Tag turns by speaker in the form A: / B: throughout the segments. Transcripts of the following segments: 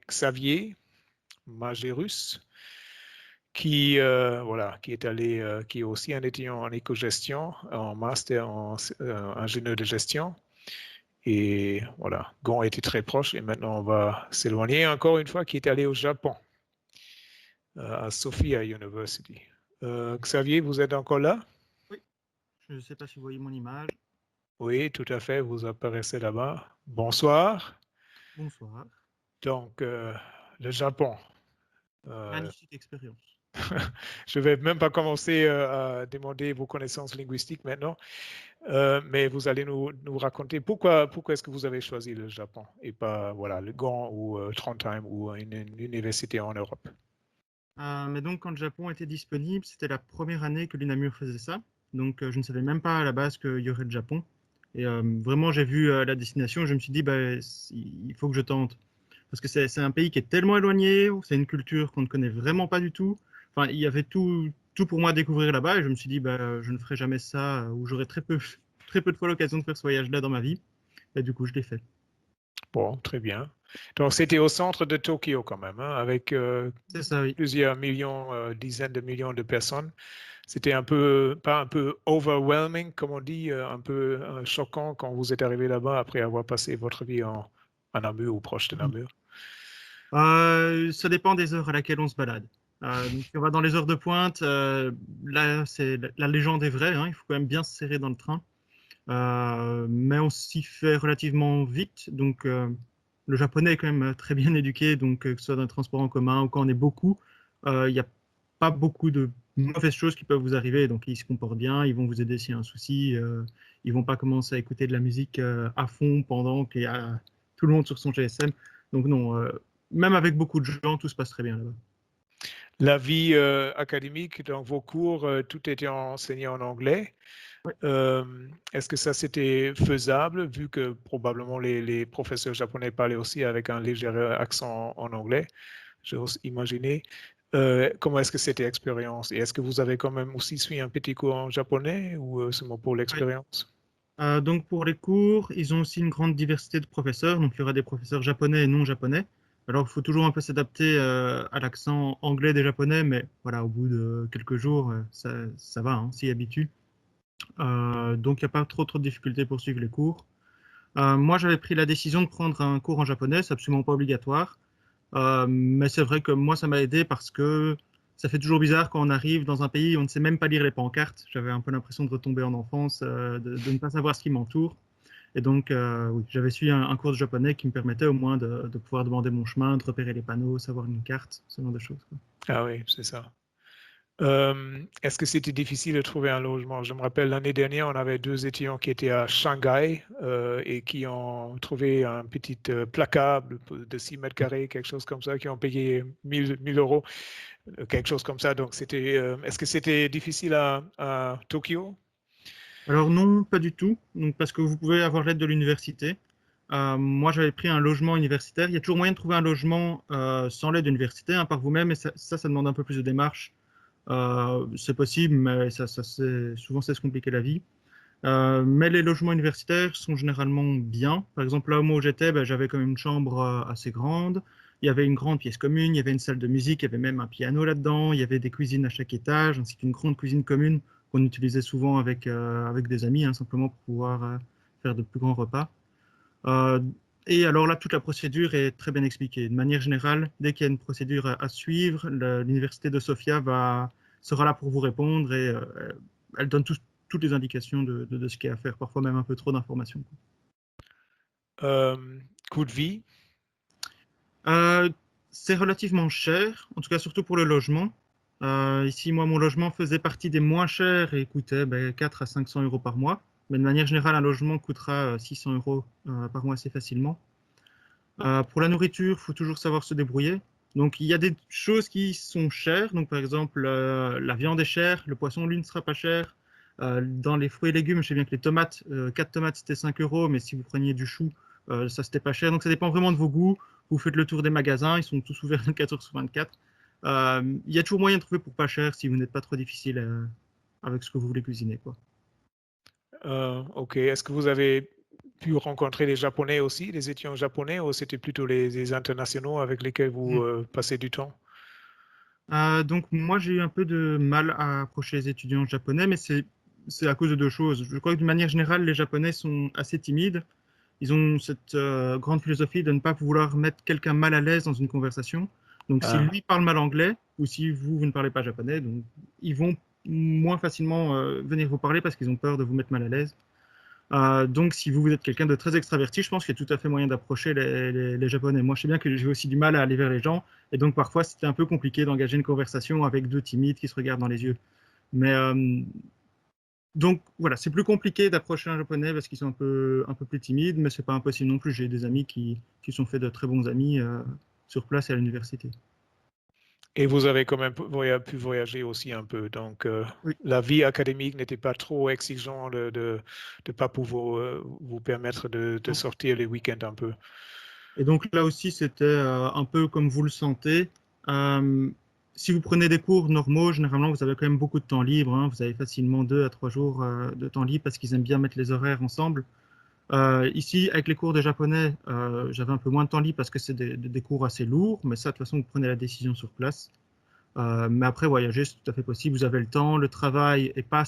A: Xavier Magérus, qui est allé, qui est aussi un étudiant en éco-gestion, en master en ingénieur de gestion. Et voilà, Gon était très proche et maintenant on va s'éloigner encore une fois, qui est allé au Japon, à Sophia University. Xavier, vous êtes encore là?
B: Oui, je ne sais pas si vous voyez mon image.
A: Oui, tout à fait, vous apparaissez là-bas. Bonsoir.
B: Bonsoir.
A: Donc, le Japon. Euh,
B: Magnifique expérience.
A: je ne vais même pas commencer à demander vos connaissances linguistiques maintenant, mais vous allez nous raconter pourquoi est-ce que vous avez choisi le Japon et pas voilà, le Gand ou Trondheim ou une université en Europe.
B: Mais donc, quand le Japon était disponible, c'était la première année que l'UNAMUR faisait ça. Donc, je ne savais même pas à la base qu'il y aurait le Japon. Et vraiment, j'ai vu la destination, je me suis dit, bah, il faut que je tente. Parce que c'est un pays qui est tellement éloigné, c'est une culture qu'on ne connaît vraiment pas du tout. Enfin, il y avait tout pour moi à découvrir là-bas, et je me suis dit, bah, je ne ferai jamais ça, ou j'aurai très peu de fois l'occasion de faire ce voyage-là dans ma vie. Et du coup, je l'ai fait.
A: Bon, très bien. Donc, c'était au centre de Tokyo quand même, hein, avec
B: C'est ça, oui.
A: plusieurs millions, dizaines de millions de personnes. C'était un peu, pas un peu overwhelming, comme on dit, un peu choquant quand vous êtes arrivé là-bas après avoir passé votre vie en Namur ou proche de Namur.
B: Ça dépend des heures à laquelle on se balade. Donc, si on va dans les heures de pointe, là, la légende est vraie, hein, il faut quand même bien se serrer dans le train. Mais on s'y fait relativement vite. Donc, le japonais est quand même très bien éduqué. Donc, que ce soit dans le transport en commun ou quand on est beaucoup, il n'y a pas beaucoup de mauvaises choses qui peuvent vous arriver. Donc, ils se comportent bien, ils vont vous aider s'il y a un souci. Ils vont pas commencer à écouter de la musique à fond pendant qu'il y a tout le monde sur son GSM. Donc, non, même avec beaucoup de gens, tout se passe très bien là-bas.
A: La vie académique, dans vos cours, tout était enseigné en anglais.
B: Ouais.
A: Est-ce que ça c'était faisable, vu que probablement les professeurs japonais parlaient aussi avec un léger accent en anglais, j'ose imaginer. Comment est-ce que c'était l'expérience? Et est-ce que vous avez quand même aussi suivi un petit cours en japonais ou seulement pour
B: Ouais.
A: l'expérience?
B: Donc pour les cours, ils ont aussi une grande diversité de professeurs. Donc il y aura des professeurs japonais et non japonais. Alors il faut toujours un peu s'adapter à l'accent anglais des japonais, mais voilà, au bout de quelques jours, ça va, hein, on s'y habitue. Donc il n'y a pas trop de difficultés pour suivre les cours. Moi, j'avais pris la décision de prendre un cours en japonais, c'est absolument pas obligatoire. Mais c'est vrai que moi, ça m'a aidé parce que ça fait toujours bizarre quand on arrive dans un pays où on ne sait même pas lire les pancartes. J'avais un peu l'impression de retomber en enfance, de ne pas savoir ce qui m'entoure. Et donc, oui, j'avais suivi un cours de japonais qui me permettait au moins de pouvoir demander mon chemin, de repérer les panneaux, savoir une carte, ce genre de choses, quoi.
A: Ah oui, c'est ça. Est-ce que c'était difficile de trouver un logement? Je me rappelle l'année dernière, on avait deux étudiants qui étaient à Shanghai et qui ont trouvé un petit placard de 6 mètres carrés, quelque chose comme ça, qui ont payé 1000 euros, quelque chose comme ça. Donc, est-ce que c'était difficile à Tokyo?
B: Alors non, pas du tout. Donc, parce que vous pouvez avoir l'aide de l'université. Moi, j'avais pris un logement universitaire. Il y a toujours moyen de trouver un logement sans l'aide universitaire, hein, par vous-même, et ça demande un peu plus de démarches. C'est possible, mais souvent, c'est se compliquer la vie. Mais les logements universitaires sont généralement bien. Par exemple, là où j'étais, ben, j'avais quand même une chambre assez grande. Il y avait une grande pièce commune, il y avait une salle de musique, il y avait même un piano là-dedans, il y avait des cuisines à chaque étage, ainsi qu'une grande cuisine commune qu'on utilisait souvent avec des amis, hein, simplement pour pouvoir faire de plus grands repas. Euh, et alors là, toute la procédure est très bien expliquée. De manière générale, dès qu'il y a une procédure à suivre, l'université de Sofia sera là pour vous répondre et elle donne toutes les indications de ce qu'il y a à faire, parfois même un peu trop d'informations.
A: Euh, Coût de vie?
B: Euh, c'est relativement cher, en tout cas surtout pour le logement. Ici, moi, mon logement faisait partie des moins chers et coûtait 4 à 500 euros par mois. Mais de manière générale, un logement coûtera 600 euros par mois assez facilement. Pour la nourriture, il faut toujours savoir se débrouiller. Donc, il y a des choses qui sont chères. Donc, par exemple, la viande est chère, le poisson, lui, ne sera pas cher. Dans les fruits et légumes, je sais bien que les tomates, 4 tomates, c'était 5 euros, mais si vous preniez du chou, ça, c'était pas cher. Donc, ça dépend vraiment de vos goûts. Vous faites le tour des magasins, ils sont tous ouverts 24 heures sur 24. Il y a toujours moyen de trouver pour pas cher si vous n'êtes pas trop difficile avec ce que vous voulez cuisiner, quoi.
A: OK. Est-ce que vous avez pu rencontrer des Japonais aussi, des étudiants japonais, ou c'était plutôt les internationaux avec lesquels vous passez du temps?
B: Donc moi j'ai eu un peu de mal à approcher les étudiants japonais, mais c'est à cause de deux choses. Je crois que d'une manière générale, les Japonais sont assez timides. Ils ont cette grande philosophie de ne pas vouloir mettre quelqu'un mal à l'aise dans une conversation. Donc si lui parle mal anglais, ou si vous ne parlez pas japonais, donc ils vont moins facilement venir vous parler parce qu'ils ont peur de vous mettre mal à l'aise. Donc si vous êtes quelqu'un de très extraverti, je pense qu'il y a tout à fait moyen d'approcher les Japonais. Moi je sais bien que j'ai aussi du mal à aller vers les gens, et donc parfois c'était un peu compliqué d'engager une conversation avec deux timides qui se regardent dans les yeux. Mais donc voilà, c'est plus compliqué d'approcher un japonais parce qu'ils sont un peu plus timides, mais c'est pas impossible non plus. J'ai des amis qui sont fait de très bons amis sur place et à l'université.
A: Et vous avez quand même pu voyager aussi un peu. Donc,
B: Oui.
A: la vie académique n'était pas trop exigeant de ne pas pouvoir vous permettre de sortir les week-ends un peu.
B: Et donc là aussi, c'était un peu comme vous le sentez. Euh, Si vous prenez des cours normaux, généralement, vous avez quand même beaucoup de temps libre, hein. Vous avez facilement 2 à 3 jours de temps libre parce qu'ils aiment bien mettre les horaires ensemble. Ici, avec les cours de japonais, j'avais un peu moins de temps libre parce que c'est des cours assez lourds, mais ça, de toute façon, vous prenez la décision sur place. Mais après, voyager, c'est tout à fait possible. Vous avez le temps. Le travail n'est pas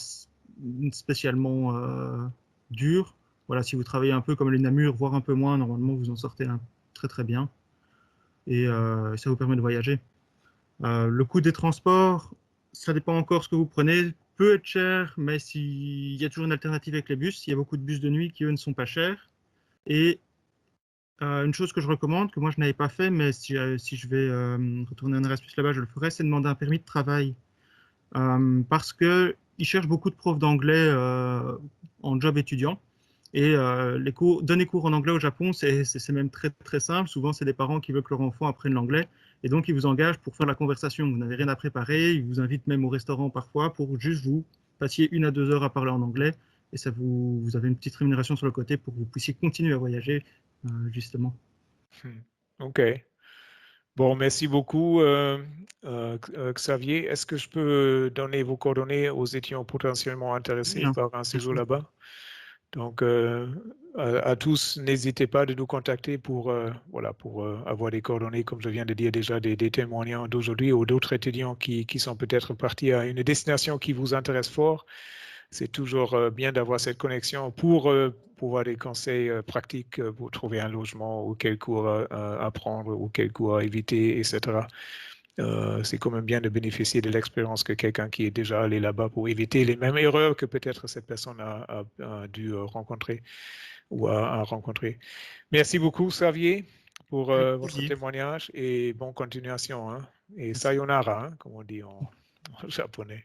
B: spécialement dur. Voilà, si vous travaillez un peu comme les Namur, voire un peu moins, normalement, vous en sortez très très bien. Et ça vous permet de voyager. Le coût des transports, ça dépend encore ce que vous prenez. Peut être cher, mais il y a toujours une alternative avec les bus. Il y a beaucoup de bus de nuit qui, eux, ne sont pas chers. Et une chose que je recommande, que moi je n'avais pas fait, mais si je vais retourner en Erasmus là-bas, je le ferai, c'est demander un permis de travail. Parce qu'ils cherchent beaucoup de profs d'anglais en job étudiant. Et donner cours en anglais au Japon, c'est même très, très simple. Souvent, c'est des parents qui veulent que leur enfant apprenne l'anglais. Et donc, ils vous engagent pour faire la conversation. Vous n'avez rien à préparer. Ils vous invitent même au restaurant parfois pour juste vous passiez 1 à 2 heures à parler en anglais. Et ça vous avez une petite rémunération sur le côté pour que vous puissiez continuer à voyager, justement.
A: OK. Bon, merci beaucoup, Xavier. Est-ce que je peux donner vos coordonnées aux étudiants potentiellement intéressés
B: Bien,
A: par un
B: bien
A: séjour
B: sûr.
A: là-bas? Donc, à tous, n'hésitez pas de nous contacter pour, voilà, pour avoir des coordonnées, comme je viens de dire déjà, des témoignages d'aujourd'hui ou d'autres étudiants qui sont peut-être partis à une destination qui vous intéresse fort. C'est toujours bien d'avoir cette connexion pour pouvoir des conseils pratiques pour trouver un logement ou quel cours apprendre ou quel cours à éviter, etc. C'est quand même bien de bénéficier de l'expérience que quelqu'un qui est déjà allé là-bas pour éviter les mêmes erreurs que peut-être cette personne a dû rencontrer ou a rencontré. Merci beaucoup, Xavier, pour
B: Avec
A: votre
B: plaisir.
A: témoignage et bonne continuation. Hein. Et
B: Merci.
A: sayonara, hein, comme on dit en japonais.